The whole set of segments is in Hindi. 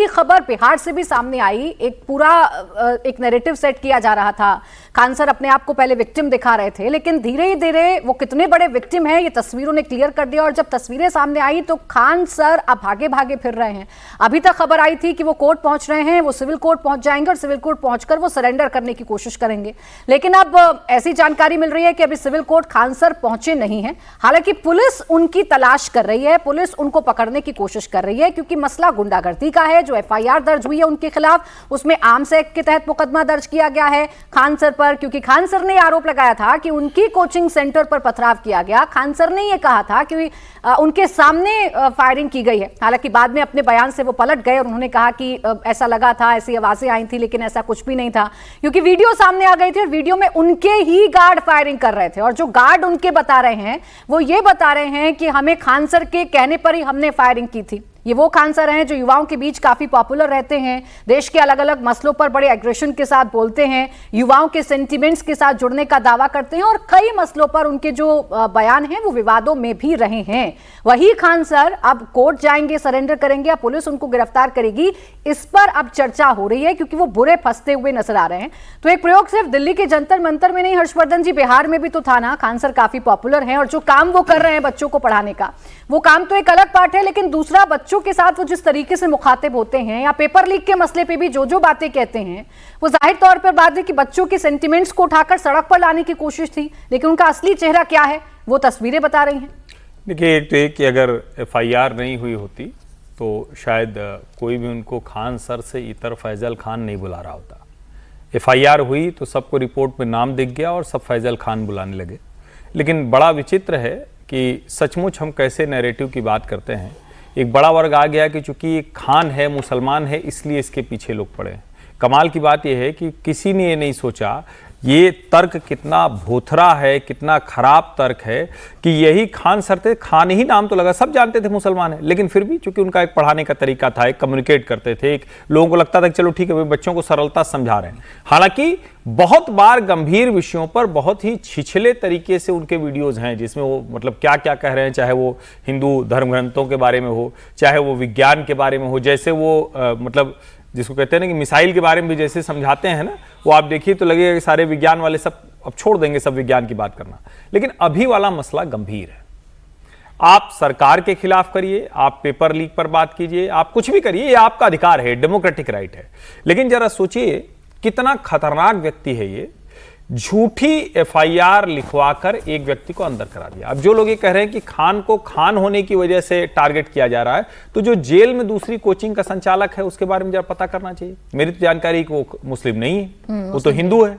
ये खबर बिहार से भी सामने आई। एक नैरेटिव सेट किया जा रहा था। खान सर अपने आप को पहले विक्टिम दिखा रहे थे, लेकिन धीरे धीरे वो कितने बड़े विक्टिम हैं ये तस्वीरों ने क्लियर कर दिया। और जब तस्वीरें सामने आई तो खान सर अब भागे भागे फिर रहे हैं। अभी तक खबर आई थी कि वो कोर्ट पहुंच रहे हैं, वो सिविल कोर्ट पहुंच जाएंगे और सिविल कोर्ट पहुंचकर वो सरेंडर करने की कोशिश करेंगे। लेकिन अब ऐसी जानकारी मिल रही है कि अभी सिविल कोर्ट खान सर पहुंचे नहीं है। हालांकि पुलिस उनकी तलाश कर रही है, पुलिस उनको पकड़ने की कोशिश कर रही है, क्योंकि मसला गुंडागर्दी का है। जो एफआईआर दर्ज हुई है उनके खिलाफ, उसमें आर्म्स एक्ट के तहत मुकदमा दर्ज किया गया है खान सर पर, क्योंकि खान सर ने आरोप लगाया था कि उनकी कोचिंग सेंटर पर पथराव किया गया। खान सर ने यह कहा था कि उनके सामने फायरिंग की गई है। हालांकि बाद में अपने बयान से वो पलट गए और उन्होंने कहा कि ऐसा लगा था, ऐसी आवाजें आई थी, लेकिन ऐसा कुछ भी नहीं था, क्योंकि वीडियो सामने आ गई थी और वीडियो में उनके ही गार्ड फायरिंग कर रहे थे। और जो गार्ड उनके बता रहे हैं वो ये बता रहे हैं कि हमें खान सर के कहने पर ही हमने फायरिंग की थी। ये वो खान सर हैं जो युवाओं के बीच काफी पॉपुलर रहते हैं, देश के अलग अलग मसलों पर बड़े एग्रेशन के साथ बोलते हैं, युवाओं के सेंटिमेंट्स के साथ जुड़ने का दावा करते हैं और कई मसलों पर उनके जो बयान हैं वो विवादों में भी रहे हैं। वही खान सर अब कोर्ट जाएंगे, सरेंडर करेंगे या पुलिस उनको गिरफ्तार करेगी, इस पर अब चर्चा हो रही है, क्योंकि वो बुरे फंसते हुए नजर आ रहे हैं। तो एक प्रयोग सिर्फ दिल्ली के जंतर मंतर में नहीं हर्षवर्धन जी, बिहार में भी तो था ना। खान सर काफी पॉपुलर हैं और जो काम वो कर रहे हैं बच्चों को पढ़ाने का, वो काम तो एक अलग पार्ट है, लेकिन दूसरा बच्चों के साथ वो जिस तरीके से मुखातिब होते हैं या पेपर लीक के मसले पे भी जो जो बातें कहते हैं, वो जाहिर तौर पर बात है कि बच्चों के सेंटिमेंट्स को उठाकर सड़क पर लाने की कोशिश थी, लेकिन उनका असली चेहरा क्या है वो तस्वीरें बता रही हैं। देखिए, एक तो एक कि अगर एफआईआर नहीं हुई होती तो शायद कोई भी उनको खान सर से इतर फैजल खान नहीं बुला रहा होता। एफआईआर हुई तो सबको रिपोर्ट में नाम दिख गया और सब फैजल खान बुलाने लगे। लेकिन बड़ा विचित्र है कि सचमुच हम कैसे नैरेटिव की बात करते हैं। एक बड़ा वर्ग आ गया कि चूंकि ये खान है, मुसलमान है, इसलिए इसके पीछे लोग पड़े। कमाल की बात यह है कि किसी ने ये नहीं सोचा, ये तर्क कितना भोथरा है, कितना खराब तर्क है कि यही खान सर थे। खान ही नाम तो लगा, सब जानते थे मुसलमान है, लेकिन फिर भी चूंकि उनका एक पढ़ाने का तरीका था, एक कम्युनिकेट करते थे, एक लोगों को लगता था कि चलो ठीक है, वे बच्चों को सरलता समझा रहे हैं। हालांकि बहुत बार गंभीर विषयों पर बहुत ही छिछले तरीके से उनके वीडियोज हैं, जिसमें वो मतलब क्या क्या कह रहे हैं, चाहे वो हिंदू धर्म ग्रंथों के बारे में हो, चाहे वो विज्ञान के बारे में हो, जैसे वो मतलब जिसको कहते हैं ना कि मिसाइल के बारे में भी जैसे समझाते हैं ना, वो आप देखिए तो लगेगा कि सारे विज्ञान वाले सब अब छोड़ देंगे, सब विज्ञान की बात करना। लेकिन अभी वाला मसला गंभीर है। आप सरकार के खिलाफ करिए, आप पेपर लीक पर बात कीजिए, आप कुछ भी करिए, ये आपका अधिकार है, डेमोक्रेटिक राइट है। लेकिन जरा सोचिए कितना खतरनाक व्यक्ति है ये। झूठी एफआईआर लिखवाकर एक व्यक्ति को अंदर करा दिया। अब जो लोग ये कह रहे हैं कि खान को खान होने की वजह से टारगेट किया जा रहा है, तो जो जेल में दूसरी कोचिंग का संचालक है उसके बारे में जरा पता करना चाहिए। मेरी तो जानकारी कि वो मुस्लिम नहीं है, वो तो हिंदू है।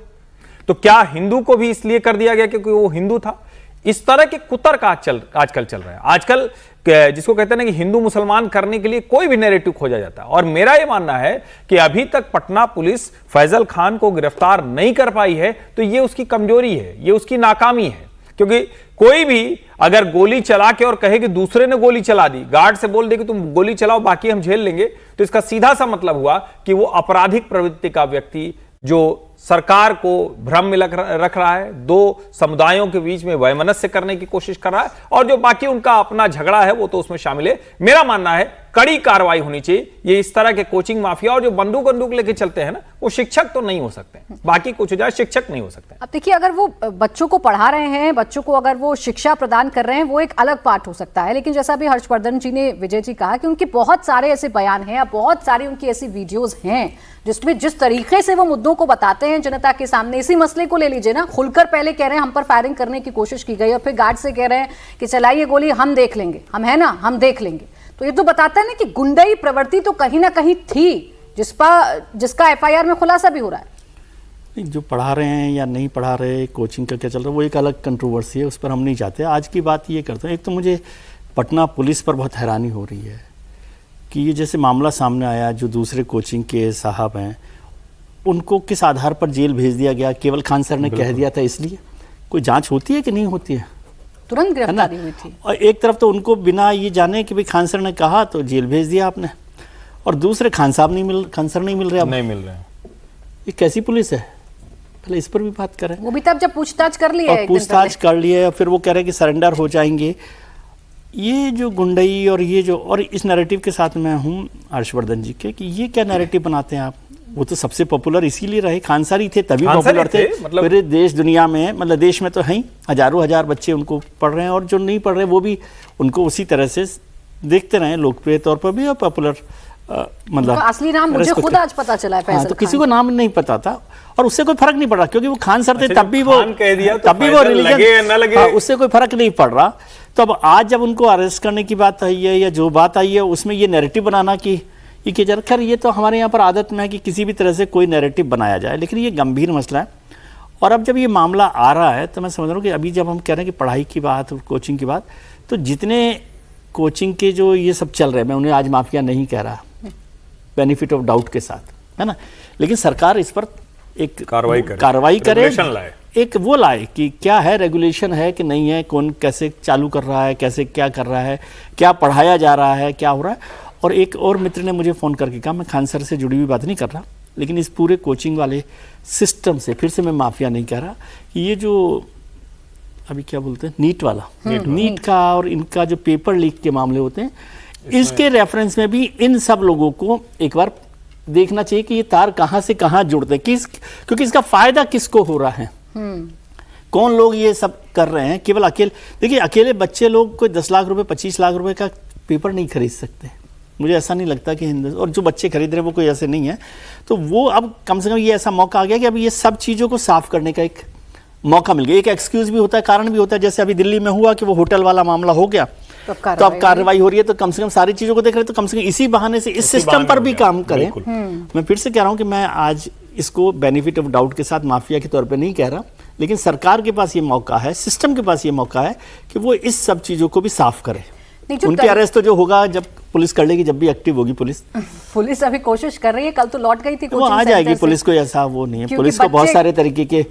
तो क्या हिंदू को भी इसलिए कर दिया गया क्योंकि वो हिंदू था? इस तरह के कुतर्क आजकल चल रहा है। आजकल जिसको कहते हैं ना कि हिंदू मुसलमान करने के लिए कोई भी नैरेटिव खोजा जाता है। और मेरा यह मानना है कि अभी तक पटना पुलिस फैजल खान को गिरफ्तार नहीं कर पाई है, तो यह उसकी कमजोरी है, यह उसकी नाकामी है। क्योंकि कोई भी अगर गोली चला के और कहे कि दूसरे ने गोली चला दी, गार्ड से बोल दे कि तुम गोली चलाओ बाकी हम झेल लेंगे, तो इसका सीधा सा मतलब हुआ कि वो आपराधिक प्रवृत्ति का व्यक्ति जो सरकार को भ्रम में रख रहा है, दो समुदायों के बीच में वैमनस्य करने की कोशिश कर रहा है, और जो बाकी उनका अपना झगड़ा है वो तो उसमें शामिल है। मेरा मानना है कड़ी कार्रवाई होनी चाहिए। ये इस तरह के कोचिंग माफिया और जो बंदूक लेके चलते हैं ना, वो शिक्षक तो नहीं हो सकते, बाकी कुछ हो जाए, शिक्षक नहीं हो सकते। अब देखिए, अगर वो बच्चों को पढ़ा रहे हैं, बच्चों को अगर वो शिक्षा प्रदान कर रहे हैं, वो एक अलग पार्ट हो सकता है। लेकिन जैसा भी हर्षवर्धन जी ने, विजय जी कहा कि उनके बहुत सारे ऐसे बयान हैं, बहुत सारी उनकी ऐसी वीडियोज हैं जिसमें जिस तरीके से वो मुद्दों को बताते हैं जनता के सामने। इसी मसले को ले लीजिए ना, खुलकर पहले कह रहे हैं हम पर फायरिंग करने की कोशिश की गई और फिर गार्ड से कह रहे हैं कि चलाइए गोली, हम देख लेंगे, हम है ना, हम देख लेंगे। तो ये तो बताता है ना कि गुंडाई प्रवृत्ति तो कहीं ना कहीं थी, जिसका एफआईआर में खुलासा भी हो रहा है। जो पढ़ा रहे हैं या नहीं पढ़ा रहे, कोचिंग का क्या चल रहा है, वो एक अलग कंट्रोवर्सी है, उस पर हम नहीं जाते। आज की बात ये करते हैं, एक तो मुझे पटना पुलिस पर बहुत हैरानी हो रही है कि ये जैसे मामला सामने आया, जो दूसरे कोचिंग के साहब हैं उनको किस आधार पर जेल भेज दिया गया? केवल खान सर ने कह दिया था इसलिए? कोई जांच होती है कि नहीं होती है? तुरंत गिरफ्तारी हुई थी। और एक तरफ तो उनको बिना ये जाने कि भाई खान सर ने कहा तो जेल भेज दिया आपने, और दूसरे खान सर नहीं मिल रहे। नहीं मिल रहे। ये कैसी पुलिस है? पहले इस पर भी बात करें। वो भी तब जब पूछताछ कर लिया है, पूछताछ कर लिया है, फिर वो कह रहे हैं कि सरेंडर हो जाएंगे। ये जो गुंडई और ये जो और इस नैरेटिव के साथ मैं हूँ हर्षवर्धन जी के कि ये क्या नैरेटिव बनाते हैं आप। वो तो सबसे पॉपुलर इसीलिए रहे, खानसारी थे तभी पॉपुलर थे, मतलब पूरे देश दुनिया में, मतलब देश में तो हैं ही, हजारों हजार बच्चे उनको पढ़ रहे हैं और जो नहीं पढ़ रहे वो भी उनको उसी तरह से देखते रहे, लोकप्रिय तौर पर भी और पॉपुलर मतलब असली नाम मुझे खुद आज पता चला है फैजल तो किसी को नाम नहीं पता था और उससे कोई फर्क नहीं पड़ रहा क्योंकि वो खान सर थे तब भी वो कह दिया तो तब भी वो रिलीजन लगे न लगे उससे कोई फर्क नहीं पड़ रहा। तो अब आज जब उनको अरेस्ट करने की बात आई है या जो बात आई है उसमें ये नैरेटिव बनाना कि ये कि खैर ये तो हमारे यहाँ पर आदत में है कि किसी भी तरह से कोई नैरेटिव बनाया जाए, लेकिन ये गंभीर मसला है। और अब जब ये मामला आ रहा है तो मैं समझ रहा हूँ कि अभी जब हम कह रहे हैं कि पढ़ाई की बात, कोचिंग की बात, तो जितने कोचिंग के जो ये सब चल रहे हैं, मैं उन्हें आज माफिया नहीं कह रहा, बेनिफिट ऑफ डाउट के साथ, है ना, लेकिन सरकार इस पर एक कार्रवाई करे, एक वो लाए कि क्या है, रेगुलेशन है कि नहीं है, कौन कैसे चालू कर रहा है, कैसे क्या कर रहा है, क्या पढ़ाया जा रहा है, क्या हो रहा है। और एक और मित्र ने मुझे फ़ोन करके कहा, मैं खान सर से जुड़ी हुई बात नहीं कर रहा, लेकिन इस पूरे कोचिंग वाले सिस्टम से, फिर से मैं माफिया नहीं कह रहा, कि ये जो अभी क्या बोलते हैं नीट वाला, नीट का और इनका जो पेपर लीक के मामले होते हैं, इसके रेफरेंस में भी इन सब लोगों को एक बार देखना चाहिए कि ये तार कहाँ से कहाँ जुड़ते हैं, क्योंकि इसका फायदा किसको हो रहा है, कौन लोग ये सब कर रहे हैं। केवल देखिए अकेले बच्चे लोग कोई 10 लाख रुपए 25 लाख रुपए का पेपर नहीं खरीद सकते, मुझे ऐसा नहीं लगता कि और जो बच्चे खरीद रहे हैं वो कोई ऐसे नहीं है। तो वो अब कम से कम ये ऐसा मौका आ गया कि अब ये सब चीज़ों को साफ करने का एक मौका मिल गया, एक एक्सक्यूज भी होता है, कारण भी होता है। जैसे अभी दिल्ली में हुआ कि वो होटल वाला मामला हो गया, तो अब कार्रवाई हो रही है, तो कम से कम सारी चीज़ों को देख रहे हैं, तो कम से कम इसी बहाने से इस सिस्टम पर भी काम करें। मैं फिर से कह रहा हूँ कि मैं आज इसको बेनिफिट ऑफ डाउट के साथ माफिया के तौर पे नहीं कह रहा, लेकिन सरकार के पास ये मौका है, सिस्टम के पास ये मौका है कि वो इस सब चीज़ों को भी साफ करे। उनके अरेस्ट तो जो होगा जब पुलिस कर लेगी, जब भी एक्टिव होगी पुलिस अभी कोशिश कर रही है, कल तो लौट गई थी, वो आ जाएगी पुलिस को, ऐसा वो नहीं है, पुलिस को बहुत सारे तरीके के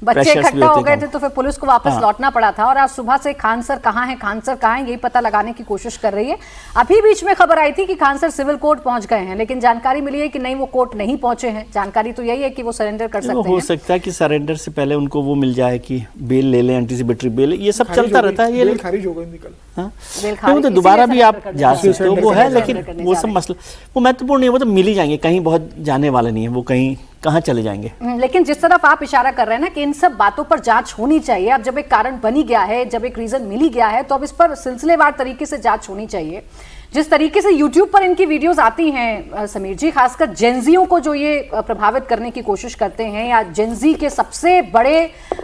बच्चे इकट्ठा हो गए थे तो फिर पुलिस को वापस लौटना पड़ा था। और आज सुबह से खान सर कहाँ हैं, खान सर कहाँ हैं, यही पता लगाने की कोशिश कर रही है। अभी बीच में खबर आई थी कि खान सर सिविल कोर्ट पहुंच गए हैं, लेकिन जानकारी मिली है कि नहीं, वो कोर्ट नहीं पहुंचे हैं। जानकारी तो यही है कि वो सरेंडर कर सकते हैं। हो सकता है कि सरेंडर से पहले उनको वो मिल जाए कि बेल ले लें, एंटीसिपेटरी बेल, ये सब चलता रहता है। ये खारिज हो गई निकल, तो दोबारा भी आप जा सकते हो, वो है, लेकिन वो सब मसला वो महत्वपूर्ण नहीं है, वो तो मिल ही जाएंगे, कहीं बहुत जाने वाले नहीं है, वो कहीं कहाँ चले जाएंगे। लेकिन जिस तरफ आप इशारा कर रहे हैं ना कि इन सब बातों पर जांच होनी चाहिए, अब जब एक कारण बनी गया है, जब एक रीजन मिली गया है, तो अब इस पर सिलसिलेवार तरीके से जांच होनी चाहिए। जिस तरीके से YouTube पर इनकी वीडियोस आती हैं समीर जी, खासकर जेनजियों को जो ये प्रभावित करने की कोशिश करते हैं या जेनजी के सबसे बड़े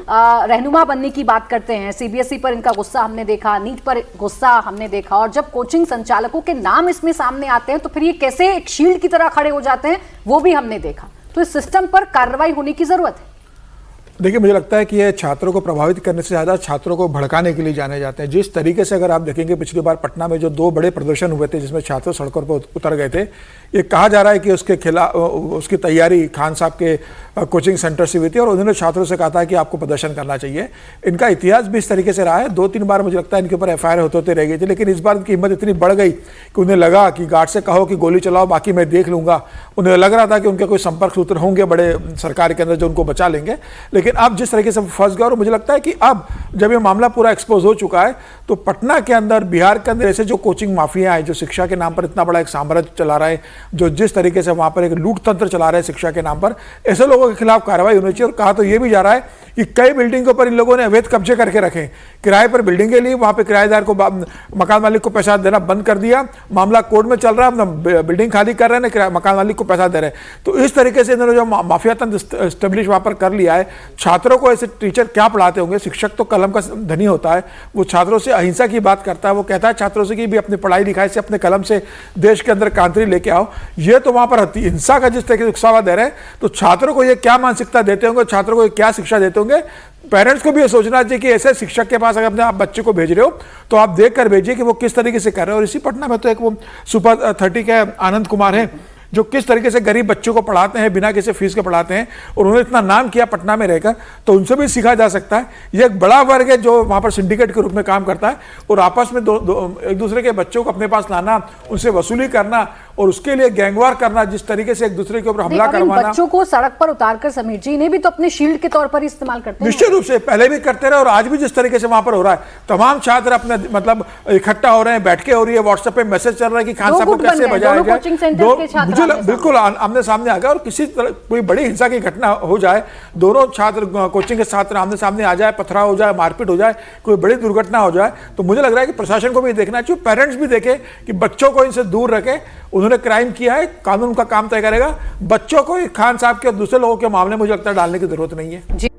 रहनुमा बनने की बात करते हैं, CBSE पर इनका गुस्सा हमने देखा, नीट पर गुस्सा हमने देखा, और जब कोचिंग संचालकों के नाम इसमें सामने आते हैं तो फिर ये कैसे एक शील्ड की तरह खड़े हो जाते हैं, वो भी हमने देखा। तो इस सिस्टम पर कार्रवाई होने की जरूरत है। देखिए, मुझे लगता है कि ये छात्रों को प्रभावित करने से ज़्यादा छात्रों को भड़काने के लिए जाने जाते हैं। जिस तरीके से अगर आप देखेंगे पिछली बार पटना में जो 2 बड़े प्रदर्शन हुए थे जिसमें छात्र सड़कों पर उतर गए थे, ये कहा जा रहा है कि उसके खिलाफ उसकी तैयारी खान साहब के कोचिंग सेंटर से हुई थी और उन्होंने छात्रों से कहा था कि आपको प्रदर्शन करना चाहिए। इनका इतिहास भी इस तरीके से रहा है, 2-3 बार मुझे लगता है इनके ऊपर FIR होते रह गई थी, लेकिन इस बार इनकी हिम्मत इतनी बढ़ गई कि उन्हें लगा कि गार्ड से कहो कि गोली चलाओ, बाकी मैं देख लूंगा। उन्हें लग रहा था कि उनके कोई संपर्क सूत्र होंगे बड़े सरकार के अंदर जो उनको बचा लेंगे, लेकिन अब जिस तरीके से फंस गया, और मुझे लगता है कि अब जब ये मामला पूरा एक्सपोज हो चुका है तो पटना के अंदर, बिहार के अंदर ऐसे जो कोचिंग माफिया है, जो शिक्षा के नाम पर इतना बड़ा एक साम्राज्य चला रहा है, जो जिस तरीके से वहां पर एक लूट तंत्र चला रहे हैं शिक्षा के नाम पर, ऐसे लोगों के खिलाफ कार्रवाई होनी चाहिए। और कहा तो ये भी जा रहा है कि कई बिल्डिंगों पर इन लोगों ने अवैध कब्जे करके रखे, किराए पर बिल्डिंगें ली, वहां पे किराएदार को, मकान मालिक को पैसा देना बंद कर दिया, मामला कोर्ट में चल रहा है, बिल्डिंग खाली कर रहे हैं, मकान मालिक को पैसा दे रहे हैं। तो इस तरीके से इन्होंने जो माफिया तंत्र स्टेब्लिश वहां पर कर लिया है। छात्रों को ऐसे टीचर क्या पढ़ाते होंगे, शिक्षक तो कलम का धनी होता है, वो छात्रों से अहिंसा की बात करता है, वो कहता है छात्रों से कि भी अपनी पढ़ाई लिखाई से, अपने कलम से देश के अंदर क्रांति लेके आओ। ये तो वहां पर हिंसा का जिस तरीके से उकसावा दे रहे हैं, तो छात्रों को ये क्या मानसिकता देते होंगे, छात्रों को क्या शिक्षा देते होंगे। पेरेंट्स को भी ये सोचना चाहिए कि ऐसे शिक्षक के पास अगर अपने आप बच्चे को भेज रहे हो तो आप देख कर भेजिए कि वो किस तरीके से कर रहे हो। और इसी पटना में तो एक वो सुपर 30 के आनंद कुमार है जो किस तरीके से गरीब बच्चों को पढ़ाते हैं, बिना किसी फीस के पढ़ाते हैं, और उन्होंने इतना नाम किया पटना में रहकर, तो उनसे भी सीखा जा सकता है। ये एक बड़ा वर्ग है जो वहाँ पर सिंडिकेट के रूप में काम करता है और आपस में एक दूसरे के बच्चों को अपने पास लाना, उनसे वसूली करना, और उसके लिए गैंगवार करना, जिस तरीके से एक दूसरे के ऊपर हमला देखो, इन करवाना, बच्चों को सड़क पर उतारकर समीर जी इन्हें भी तो अपने शील्ड के तौर पर ही इस्तेमाल करते हैं। निश्चित रूप से पहले भी करते रहे और आज भी जिस तरीके से वहां पर हो रहा है, तमाम छात्र अपने मतलब इकट्ठा हो रहे हैं, बैठ के हो रही है, व्हाट्सएप पे मैसेज चल रहा है कि खान दो साहब को गुट बन कैसे गए, बजाया दोनों जाए। कोचिंग सेंटर्स के छात्र मुझे आमने बिल्कुल आमने सामने आ गया और किसी तरह कोई बड़ी हिंसा की घटना हो जाए, दोनों छात्र कोचिंग के छात्र आमने सामने आ जाए, पथराव हो जाए, मारपीट हो जाए, कोई बड़ी दुर्घटना हो जाए, तो मुझे लग रहा है कि प्रशासन को भी देखना चाहिए, पेरेंट्स भी देखें कि बच्चों को इनसे दूर रखें। उन्होंने क्राइम किया है, कानून का काम तय करेगा। बच्चों को खान साहब के और दूसरे लोगों के मामले में मुझे लगता है डालने की जरूरत नहीं है। जी।